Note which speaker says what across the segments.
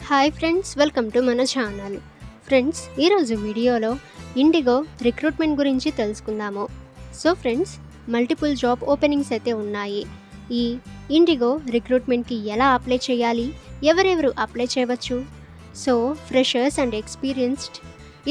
Speaker 1: Hi friends, welcome to మన channel. Friends, ఈరోజు వీడియోలో ఇండిగో రిక్రూట్మెంట్ గురించి తెలుసుకుందాము. So friends, multiple job openings అయితే ఉన్నాయి. ఈ ఇండిగో రిక్రూట్మెంట్కి ఎలా అప్లై చేయాలి, ఎవరెవరు అప్లై చేయవచ్చు, సో ఫ్రెషర్స్ అండ్ ఎక్స్పీరియన్స్డ్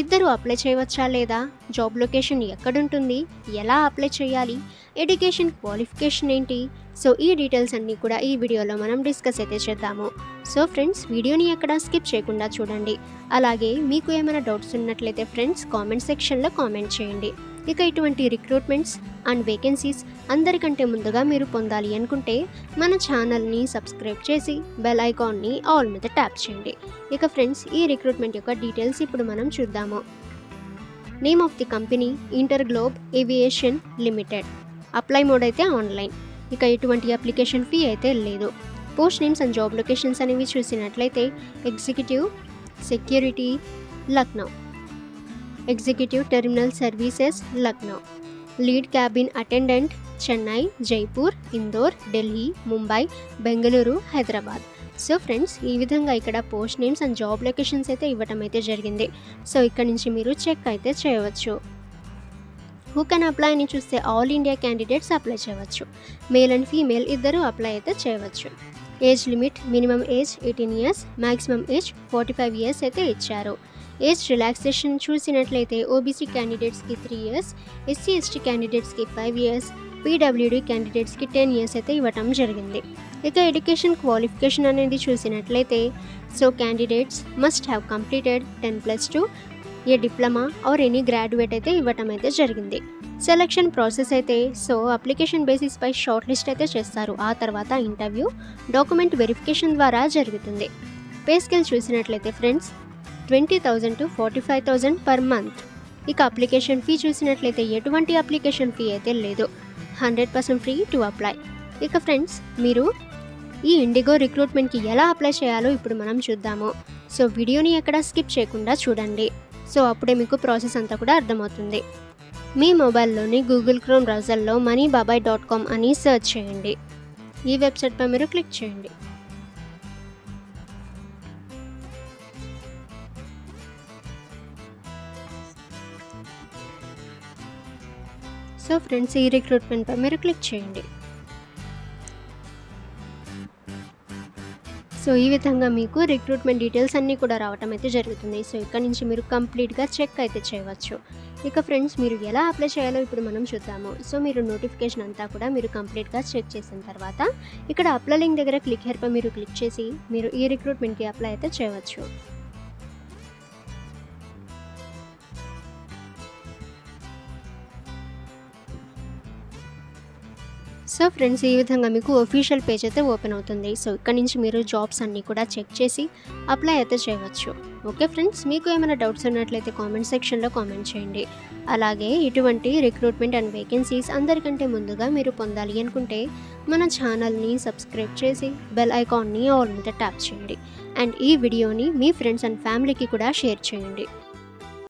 Speaker 1: ఇద్దరు అప్లై చేయవచ్చా లేదా, జాబ్ లొకేషన్ ఎక్కడుంటుంది, ఎలా అప్లై చేయాలి, ఎడ్యుకేషన్ క్వాలిఫికేషన్ ఏంటి, సో ఈ డీటెయిల్స్ అన్నీ కూడా ఈ వీడియోలో మనం డిస్కస్ అయితే చేద్దాము. సో ఫ్రెండ్స్, వీడియోని ఎక్కడ స్కిప్ చేయకుండా చూడండి. అలాగే మీకు ఏమైనా డౌట్స్ ఉన్నట్లయితే ఫ్రెండ్స్ కామెంట్ సెక్షన్లో కామెంట్ చేయండి. ఇక ఇటువంటి రిక్రూట్మెంట్స్ అండ్ వేకెన్సీస్ అందరికంటే ముందుగా మీరు పొందాలి అనుకుంటే మన ఛానల్ని సబ్స్క్రైబ్ చేసి బెల్ ఐకాన్ని ఆల్ మీద ట్యాప్ చేయండి. ఇక ఫ్రెండ్స్, ఈ రిక్రూట్మెంట్ యొక్క డీటెయిల్స్ ఇప్పుడు మనం చూద్దాము. Name of the company InterGlobe aviation limited. Apply mode అయితే ఆన్లైన్. ఇక ఎటువంటి అప్లికేషన్ ఫీ అయితే లేదు. Post names and job locations అనేవి చూసినట్లయితే executive security Lucknow, executive terminal services Lucknow, lead cabin attendant Chennai, Jaipur, Indore, Delhi, Mumbai, Bengaluru, Hyderabad. So friends, ఈ విధంగా ఇక్కడ post names and job locations అయితే ఇవ్వటం అయితే జరిగింది. సో ఇక్కడ నుంచి మీరు చెక్ అయితే చేయవచ్చు. హూ కెన్ అప్లై అని చూస్తే ఆల్ ఇండియా క్యాండిడేట్స్ అప్లై చేయవచ్చు. మేల్ అండ్ ఫీమేల్ ఇద్దరు అప్లై అయితే చేయవచ్చు. Age limit minimum age 18 years, maximum age 45 years అయితే ఇచ్చారు. ఏజ్ రిలాక్సేషన్ చూసినట్లయితే ఓబీసీ క్యాండిడేట్స్కి 3 ఇయర్స్, ఎస్సీ ఎస్టీ క్యాండిడేట్స్కి 5 ఇయర్స్, పీడబ్ల్యూడీ క్యాండిడేట్స్కి 10 ఇయర్స్ అయితే ఇవ్వటం జరిగింది. ఇక ఎడ్యుకేషన్ క్వాలిఫికేషన్ అనేది చూసినట్లయితే so candidates must have completed 10+2 A diploma or any graduate అయితే ఇవ్వటం అయితే జరిగింది. సెలక్షన్ ప్రాసెస్ అయితే సో అప్లికేషన్ బేసిస్ పై షార్ట్ లిస్ట్ అయితే చేస్తారు. ఆ తర్వాత ఇంటర్వ్యూ, డాక్యుమెంట్ వెరిఫికేషన్ ద్వారా జరుగుతుంది. పే స్కేల్ చూసినట్లయితే ఫ్రెండ్స్ 20,000 to 45,000 పర్ మంత్. ఇక అప్లికేషన్ ఫీ చూసినట్లయితే ఎటువంటి అప్లికేషన్ ఫీ అయితే లేదు. 100% ఫ్రీ టు అప్లై. ఇక ఫ్రెండ్స్, మీరు ఈ ఇండిగో రిక్రూట్మెంట్కి ఎలా అప్లై చేయాలో ఇప్పుడు మనం చూద్దాము. సో వీడియోని ఎక్కడ స్కిప్ చేయకుండా చూడండి. సో అప్పుడే మీకు ప్రాసెస్ అంతా కూడా అర్థమవుతుంది. మీ మొబైల్లోని గూగుల్ క్రోమ్ బ్రౌజర్లో moneybabai.com అని సెర్చ్ చేయండి. ఈ వెబ్సైట్పై మీరు క్లిక్ చేయండి. సో ఫ్రెండ్స్, ఈ రిక్రూట్మెంట్పై మీరు క్లిక్ చేయండి. సో ఈ విధంగా మీకు రిక్రూట్మెంట్ డీటెయిల్స్ అన్నీ కూడా రావటం అయితే జరుగుతుంది. సో ఇక్కడ నుంచి మీరు కంప్లీట్గా చెక్ అయితే చేయవచ్చు. ఇక ఫ్రెండ్స్, మీరు ఎలా అప్లై చేయాలో ఇప్పుడు మనం చూద్దాము. సో మీరు నోటిఫికేషన్ అంతా కూడా మీరు కంప్లీట్గా చెక్ చేసిన తర్వాత ఇక్కడ అప్లై లింక్ దగ్గర క్లిక్ హియర్పై మీరు క్లిక్ చేసి మీరు ఈ రిక్రూట్మెంట్కి అప్లై అయితే చేయవచ్చు. సో ఫ్రెండ్స్, ఈ విధంగా మీకు ఒఫీషియల్ పేజ్ అయితే ఓపెన్ అవుతుంది. సో ఇక్కడ నుంచి మీరు జాబ్స్ అన్నీ కూడా చెక్ చేసి అప్లై అయితే చేయవచ్చు. ఓకే ఫ్రెండ్స్, మీకు ఏమైనా డౌట్స్ ఉన్నట్లయితే కామెంట్ సెక్షన్లో కామెంట్ చేయండి. అలాగే ఇటువంటి రిక్రూట్మెంట్ అండ్ వేకెన్సీస్ అందరికంటే ముందుగా మీరు పొందాలి అనుకుంటే మన ఛానల్ని సబ్స్క్రైబ్ చేసి బెల్ ఐకాన్ని ఆల్ మీద ట్యాప్ చేయండి. అండ్ ఈ వీడియోని మీ ఫ్రెండ్స్ అండ్ ఫ్యామిలీకి కూడా షేర్ చేయండి.